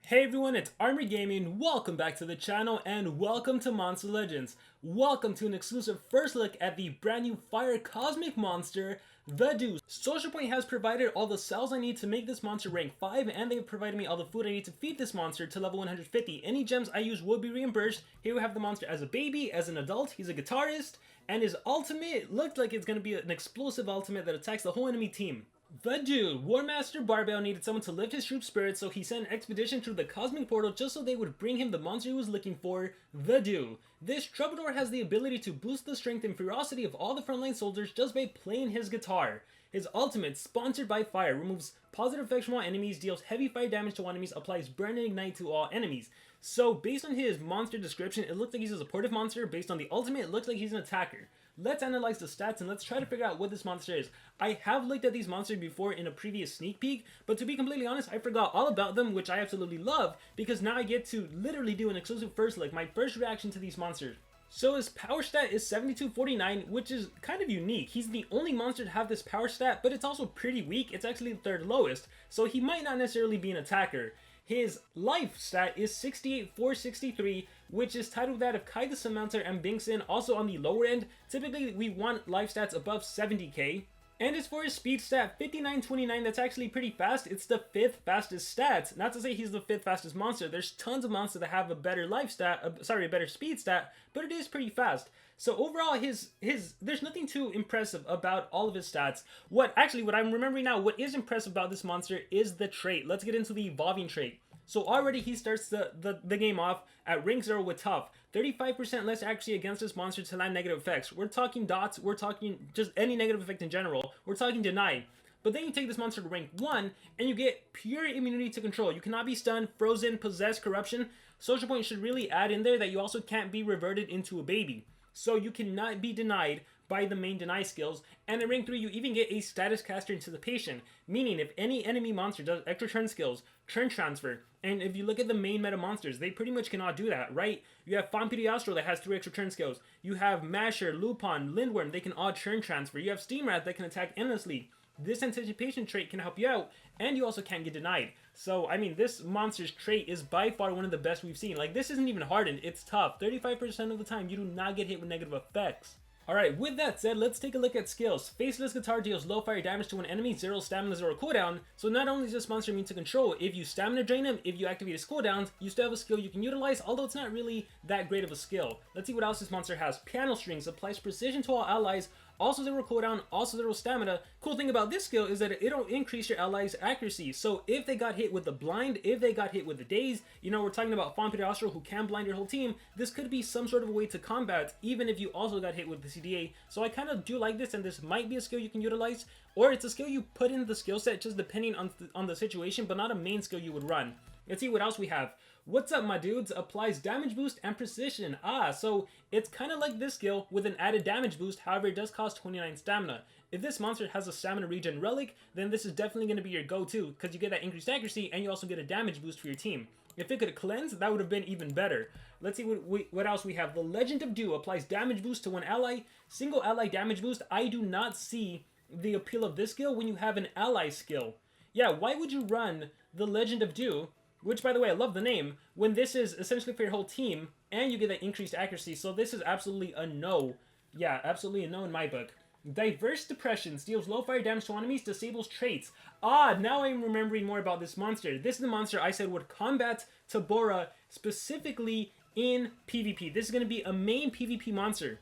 Hey everyone, it's Armory Gaming. Welcome back to the channel and welcome to Monster Legends. Welcome to an exclusive first look at the brand new fire cosmic monster, the Dooo. Social Point has provided all the cells I need to make this monster rank 5, and they've provided me all the food I need to feed this monster to level 150. Any gems I use will be reimbursed. Here we have the monster as a baby, as an adult. He's a guitarist, and his ultimate looked like it's going to be an explosive ultimate that attacks the whole enemy team. The Dooo, War Master Barbell, needed someone to lift his troops' spirits, so he sent an expedition through the cosmic portal just so they would bring him the monster he was looking for, the Dooo. This troubadour has the ability to boost the strength and ferocity of all the frontline soldiers just by playing his guitar. His ultimate, sponsored by fire, removes positive effects from all enemies, deals heavy fire damage to all enemies, applies burn and ignite to all enemies. So based on his monster description, it looks like he's a supportive monster. Based on the ultimate, it looks like he's an attacker. Let's analyze the stats and let's try to figure out what this monster is. I have looked at these monsters before in a previous sneak peek, but to be completely honest, I forgot all about them, which I absolutely love, because now I get to literally do an exclusive first look, my first reaction to these monsters. So his power stat is 7249, which is kind of unique. He's the only monster to have this power stat, but it's also pretty weak. It's actually the third lowest, so he might not necessarily be an attacker. His life stat is 68,463, which is tied with that of Kai the Surmounter and Binkson, also on the lower end. Typically, we want life stats above 70k. And as for his speed stat, 5929, that's actually pretty fast. It's the 5th fastest stat. Not to say he's the 5th fastest monster. There's tons of monsters that have a better life stat, a better speed stat, but it is pretty fast. So overall, there's nothing too impressive about all of his stats. What I'm remembering now, what is impressive about this monster is the trait. Let's get into the evolving trait. So already he starts the game off at rank 0 with tough. 35% less accuracy against this monster to land negative effects. We're talking dots, we're talking just any negative effect in general. We're talking deny. But then you take this monster to rank 1 and you get pure immunity to control. You cannot be stunned, frozen, possessed, corruption. Social Point should really add in there that you also can't be reverted into a baby. So you cannot be denied by the main deny skills, and in rank 3 you even get a status caster anticipation, meaning if any enemy monster does extra turn skills, turn transfer, and if you look at the main meta monsters, they pretty much cannot do that, right? You have Vampiriostro that has 3 extra turn skills, you have Masher, Lupin, Lindworm, they can all turn transfer, you have Steamrat that can attack endlessly. This anticipation trait can help you out, and you also can't get denied. So, I mean, this monster's trait is by far one of the best we've seen. Like, this isn't even hardened, it's tough. 35% of the time, you do not get hit with negative effects. Alright, with that said, let's take a look at skills. Faceless Guitar deals low fire damage to an enemy, 0 stamina, 0 cooldown. So not only is this monster immune to control, if you stamina drain him, if you activate his cooldowns, you still have a skill you can utilize, although it's not really that great of a skill. Let's see what else this monster has. Piano Strings applies precision to all allies, also 0 cooldown, also 0 stamina. Cool thing about this skill is that it'll increase your allies' accuracy. So if they got hit with the blind, if they got hit with the daze, you know, we're talking about Vampiriostro who can blind your whole team, this could be some sort of a way to combat, even if you also got hit with the CDA. So I kind of do like this, and this might be a skill you can utilize, or it's a skill you put in the skill set just depending on the situation, but not a main skill you would run. Let's see what else we have. What's up, my dudes? Applies damage boost and precision. So it's kind of like this skill with an added damage boost, however it does cost 29 stamina. If this monster has a stamina regen relic, then this is definitely going to be your go-to, because you get that increased accuracy and you also get a damage boost for your team. If it could cleanse, that would have been even better. Let's see what else we have. The Legend of Dooo applies damage boost to one ally. Single ally damage boost. I do not see the appeal of this skill when you have an ally skill. Yeah, why would you run the Legend of Dooo, which, by the way, I love the name, when this is essentially for your whole team, and you get that increased accuracy, so this is absolutely a no. Yeah, absolutely a no in my book. Diverse Depression deals low fire damage to enemies, disables traits. Now I'm remembering more about this monster. This is the monster I said would combat Tabora, specifically in PvP. This is going to be a main PvP monster.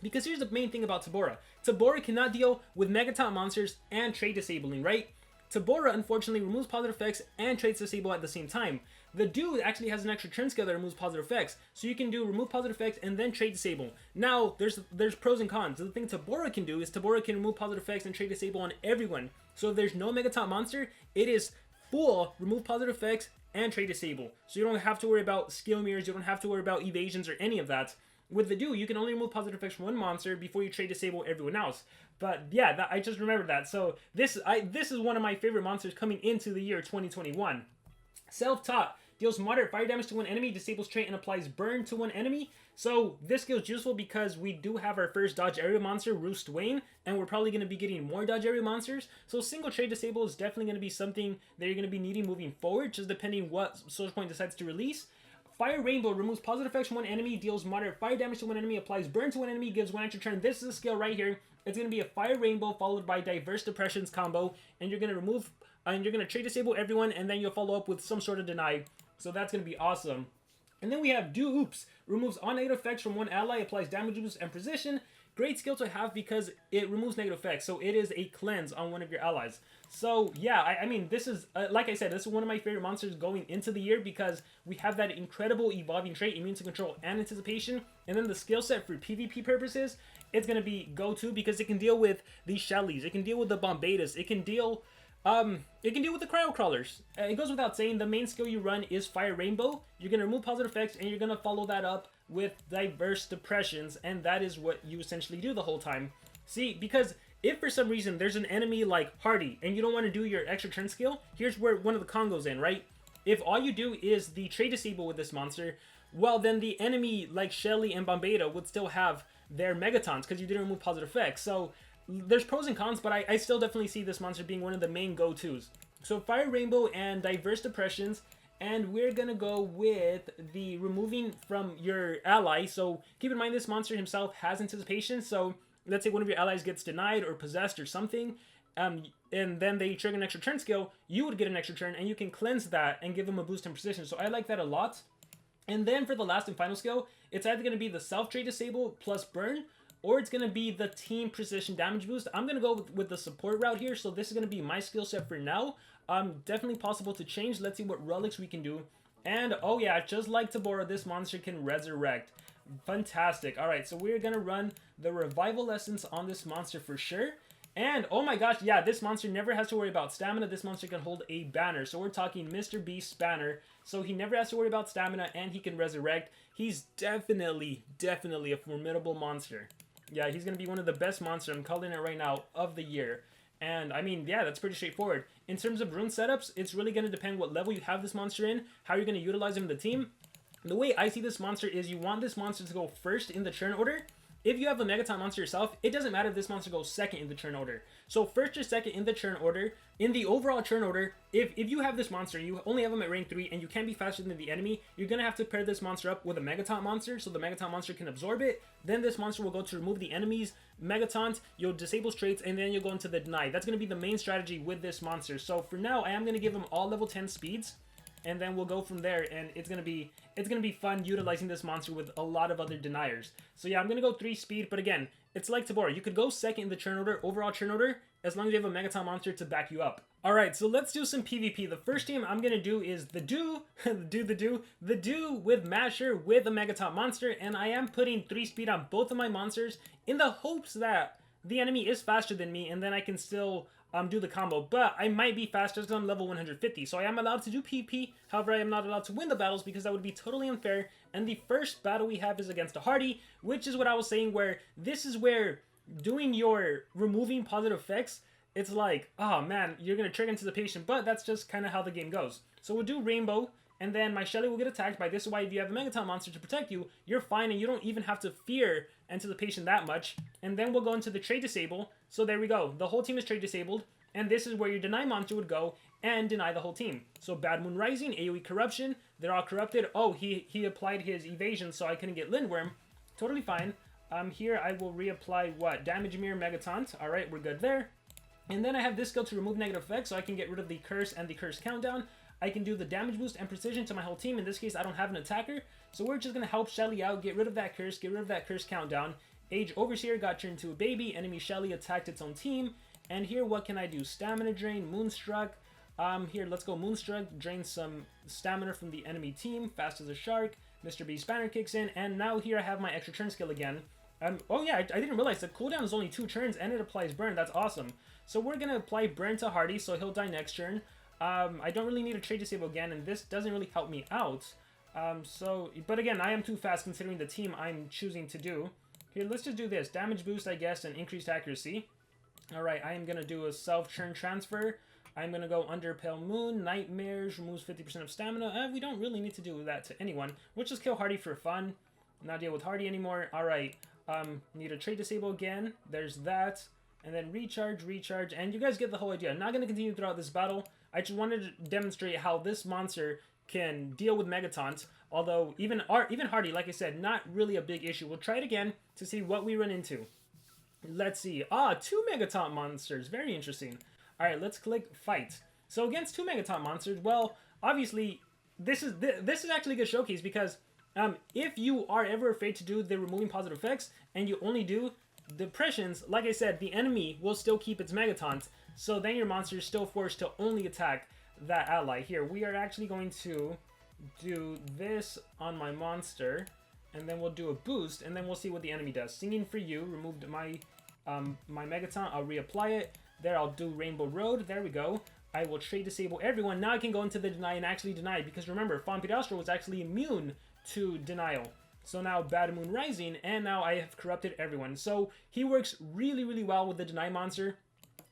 Because here's the main thing about Tabora. Tabora cannot deal with Megaton monsters and trait disabling, right? Tabora, unfortunately, removes positive effects and traits disable at the same time. The Dooo actually has an extra turn skill that removes positive effects, so you can do remove positive effects and then trait disable. Now, there's pros and cons. The thing Tabora can do is Tabora can remove positive effects and trait disable on everyone. So if there's no Megaton monster, it is full remove positive effects and trait disable. So you don't have to worry about skill mirrors, you don't have to worry about evasions or any of that. With the Dooo, you can only remove positive effects from one monster before you trait disable everyone else. But yeah, I just remembered that. So this is one of my favorite monsters coming into the year 2021. Self-taught deals moderate fire damage to one enemy, disables trait, and applies burn to one enemy. So this skill is useful because we do have our first dodge area monster, Roost Wayne, and we're probably going to be getting more dodge area monsters. So single trait disable is definitely going to be something that you're going to be needing moving forward, just depending what Social Point decides to release. Fire Rainbow removes positive effects from one enemy, deals moderate fire damage to one enemy, applies burn to one enemy, gives one extra turn. This is a skill right here. It's going to be a Fire Rainbow followed by Diverse Depressions combo, and you're going to remove, and you're going to trait disable everyone, and then you'll follow up with some sort of deny. So that's going to be awesome. And then we have Dooo, removes all negative effects from one ally, applies damage boost and precision. Great skill to have because it removes negative effects, so it is a cleanse on one of your allies. So yeah, I mean, this is, like I said, this is one of my favorite monsters going into the year because we have that incredible evolving trait, immune to control and anticipation, and then the skill set for PvP purposes, it's going to be go-to because it can deal with these Shellys, it can deal with the Bombadas, it can deal with the Cryo Crawlers. It goes without saying, the main skill you run is Fire Rainbow. You're going to remove positive effects, and you're going to follow that up with Diverse Depressions, and that is what you essentially do the whole time. See, because if for some reason there's an enemy like Hardy, and you don't want to do your extra turn skill, here's where one of the con goes in, right? If all you do is the trait disable with this monster, well then the enemy like Shelly and Bombada would still have their Megatons, because you didn't remove positive effects. So there's pros and cons, but I still definitely see this monster being one of the main go-tos. So Fire Rainbow and Diverse Depressions, and we're gonna go with the removing from your ally. So keep in mind this monster himself has anticipation, so let's say one of your allies gets denied or possessed or something, and then they trigger an extra turn skill, you would get an extra turn, and you can cleanse that and give them a boost in precision. So I like that a lot. And then for the last and final skill, it's either going to be the self-trait disable plus burn, or it's going to be the team precision damage boost. I'm going to go with the support route here, so this is going to be my skill set for now. Definitely possible to change. Let's see what relics we can do. And, oh yeah, just like Tabora, this monster can resurrect. Fantastic. Alright, so we're going to run the Revival Essence on this monster for sure. And, oh my gosh, yeah, this monster never has to worry about stamina. This monster can hold a banner. So we're talking Mr. Beast's banner. So he never has to worry about stamina, and he can resurrect. He's definitely a formidable monster. Yeah, he's going to be one of the best monsters, I'm calling it right now, of the year. And, I mean, yeah, that's pretty straightforward. In terms of rune setups, it's really going to depend what level you have this monster in, how you're going to utilize him in the team. The way I see this monster is you want this monster to go first in the turn order. If you have a Megaton monster yourself, it doesn't matter if this monster goes second in the turn order. So first or second in the turn order, in the overall turn order, if you have this monster, you only have him at rank 3, and you can't be faster than the enemy, you're going to have to pair this monster up with a Megaton monster, so the Megaton monster can absorb it. Then this monster will go to remove the enemy's Megatons, you'll disable traits, and then you'll go into the deny. That's going to be the main strategy with this monster. So for now, I am going to give him all level 10 speeds, and then we'll go from there, and it's gonna be fun utilizing this monster with a lot of other deniers. So yeah, I'm gonna go 3 speed, but again, it's like Tabora. You could go second in the turn order, overall turn order, as long as you have a Megaton monster to back you up. Alright, so let's do some PvP. The first team I'm gonna do is the Dooo, the Dooo with Masher with a Megaton monster, and I am putting 3 speed on both of my monsters in the hopes that the enemy is faster than me, and then I can still do the combo, but I might be faster because I'm level 150, so I am allowed to do PP. However, I am not allowed to win the battles because that would be totally unfair. And the first battle we have is against a Hardy, which is what I was saying, where this is where doing your removing positive effects, it's like, oh man, you're gonna trigger anticipation, but that's just kind of how the game goes. So we'll do Rainbow, and then my Shelly will get attacked by this. Is why if you have a Megaton monster to protect you, you're fine, and you don't even have to fear anticipation that much. And then we'll go into the trait disable. So there we go. The whole team is trait disabled, and this is where your deny monster would go and deny the whole team. So Bad Moon Rising, AoE Corruption, they're all corrupted. Oh, he applied his evasion, so I couldn't get Lindworm. Totally fine. Here I will reapply what? Damage Mirror Megataunt. Alright, we're good there. And then I have this skill to remove negative effects, so I can get rid of the curse and the curse countdown. I can do the damage boost and precision to my whole team. In this case, I don't have an attacker, so we're just going to help Shelly out, get rid of that curse, get rid of that curse countdown. Age Overseer got turned into a baby. Enemy Shelly attacked its own team. And here, what can I do? Stamina Drain, Moonstruck. Here, let's go Moonstruck. Drain some stamina from the enemy team. Fast as a shark. Mr. Beast banner kicks in. And now here I have my extra turn skill again. Oh yeah, I didn't realize the cooldown is only 2 turns and it applies burn. That's awesome. So we're going to apply burn to Hardy, so he'll die next turn. I don't really need a trait disable again, and this doesn't really help me out. But again, I am too fast considering the team I'm choosing to do. Here, let's just do this. Damage boost, I guess, and increased accuracy. Alright, I am going to do a self-turn transfer. I'm going to go under Pale Moon. Nightmares removes 50% of stamina. We don't really need to do that to anyone. We'll just kill Hardy for fun. Not deal with Hardy anymore. Alright. Need a trait disable again. There's that. And then recharge, recharge. And you guys get the whole idea. I'm not going to continue throughout this battle. I just wanted to demonstrate how this monster can deal with Megatons. Although, even Hardy, like I said, not really a big issue. We'll try it again to see what we run into. Let's see. 2 Megaton monsters. Very interesting. Alright, let's click fight. So against 2 Megaton monsters, well, obviously, this is actually a good showcase because if you are ever afraid to do the removing positive effects and you only do depressions, like I said, the enemy will still keep its Megatons. So then your monster is still forced to only attack that ally. Here, we are actually going to do this on my monster. And then we'll do a boost, and then we'll see what the enemy does. Singing for You, removed my my Megaton. I'll reapply it. There, I'll do Rainbow Road. There we go. I will trait disable everyone. Now I can go into the deny and actually deny, because remember, Vampirastro was actually immune to denial. So now Bad Moon Rising, and now I have corrupted everyone. So he works really, really well with the deny monster.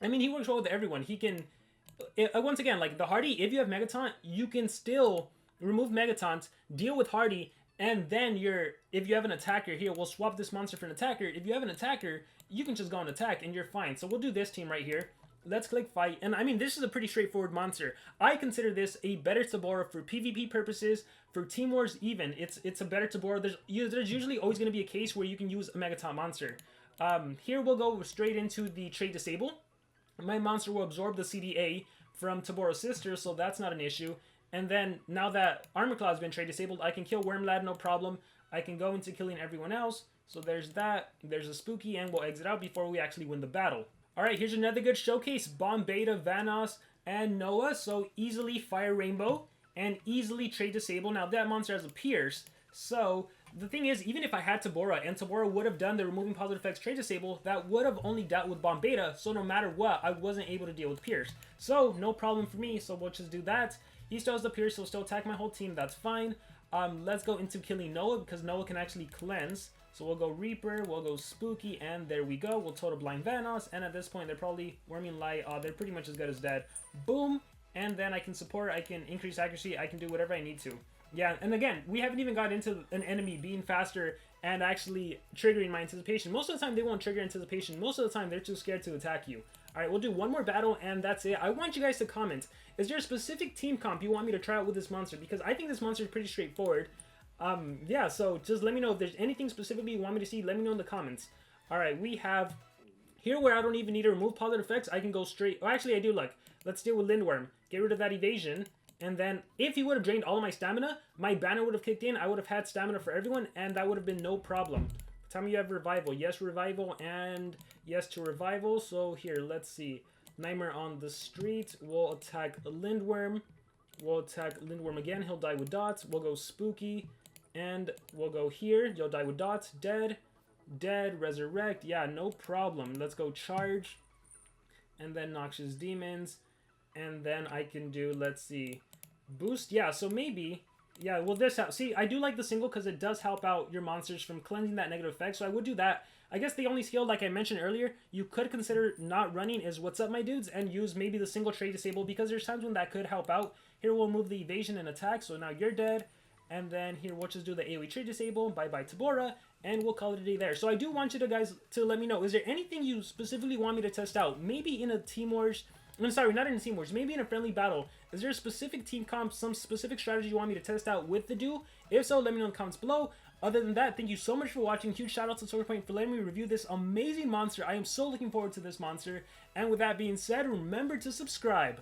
I mean, he works well with everyone. He can, once again, like the Hardy, if you have Megaton, you can still remove Megatons, deal with Hardy, and then if you have an attacker here, we'll swap this monster for an attacker. If you have an attacker, you can just go and attack and you're fine. So we'll do this team right here. Let's click fight. And I mean, this is a pretty straightforward monster. I consider this a better Tabora for PvP purposes, for Team Wars even. It's a better Tabora. There's usually always going to be a case where you can use a Megaton monster. Here we'll go straight into the trait disable. My monster will absorb the CDA from Tabora's sister, so that's not an issue. And then, now that Armor Claw has been trait disabled, I can kill Wormlad, no problem. I can go into killing everyone else. So there's that. There's a Spooky, and we'll exit out before we actually win the battle. Alright, here's another good showcase. Bomb Beta, Vanoss, and Noah. So easily Fire Rainbow, and easily trait disable. Now that monster has a Pierce. So, the thing is, even if I had Tabora, and Tabora would have done the removing positive effects trait disable, that would have only dealt with Bomb Beta. So no matter what, I wasn't able to deal with Pierce. So, no problem for me. So we'll just do that. He still has the Pierce, so he'll still attack my whole team. That's fine. Let's go into killing Noah, because Noah can actually cleanse. So we'll go Reaper, we'll go Spooky, and there we go. We'll Total Blind Vanoss, and at this point, they're probably Worming Light. They're pretty much as good as dead. Boom! And then I can support, I can increase accuracy, I can do whatever I need to. Yeah, and again, we haven't even got into an enemy being faster and actually triggering my anticipation. Most of the time, they won't trigger anticipation. Most of the time, they're too scared to attack you. Alright, we'll do one more battle, and that's it. I want you guys to comment. Is there a specific team comp you want me to try out with this monster? Because I think this monster is pretty straightforward. Yeah, so just let me know if there's anything specifically you want me to see. Let me know in the comments. Alright, we have here where I don't even need to remove positive effects. I can go straight. Oh, actually, I do look. Let's deal with Lindworm. Get rid of that evasion. And then, if he would have drained all of my stamina, my banner would have kicked in. I would have had stamina for everyone, and that would have been no problem. Tell me you have revival. Yes, revival, and yes to revival. So here, let's see. Nightmare on the Street. We'll attack Lindworm. We'll attack Lindworm again. He'll die with dots. We'll go Spooky. And we'll go here. You'll die with dots. Dead. Dead. Resurrect. Yeah, no problem. Let's go Charge. And then Noxious Demons. And then I can do, let's see, Boost. Yeah, so maybe, yeah, well, this help. See, I do like the single because it does help out your monsters from cleansing that negative effect. So I would do that. I guess the only skill, like I mentioned earlier, you could consider not running is What's Up, My Dudes, and use maybe the single trait disable, because there's times when that could help out. Here we'll move the evasion and attack, so now you're dead. And then here we'll just do the AoE trait disable, bye-bye Tabora, and we'll call it a day there. So I do want you to guys to let me know, is there anything you specifically want me to test out? Maybe in a Team Wars, I'm sorry, not in a Team Wars, maybe in a friendly battle. Is there a specific team comp, some specific strategy you want me to test out with the Dooo? If so, let me know in the comments below. Other than that, thank you so much for watching. Huge shout out to SolarPoint for letting me review this amazing monster. I am so looking forward to this monster. And with that being said, remember to subscribe.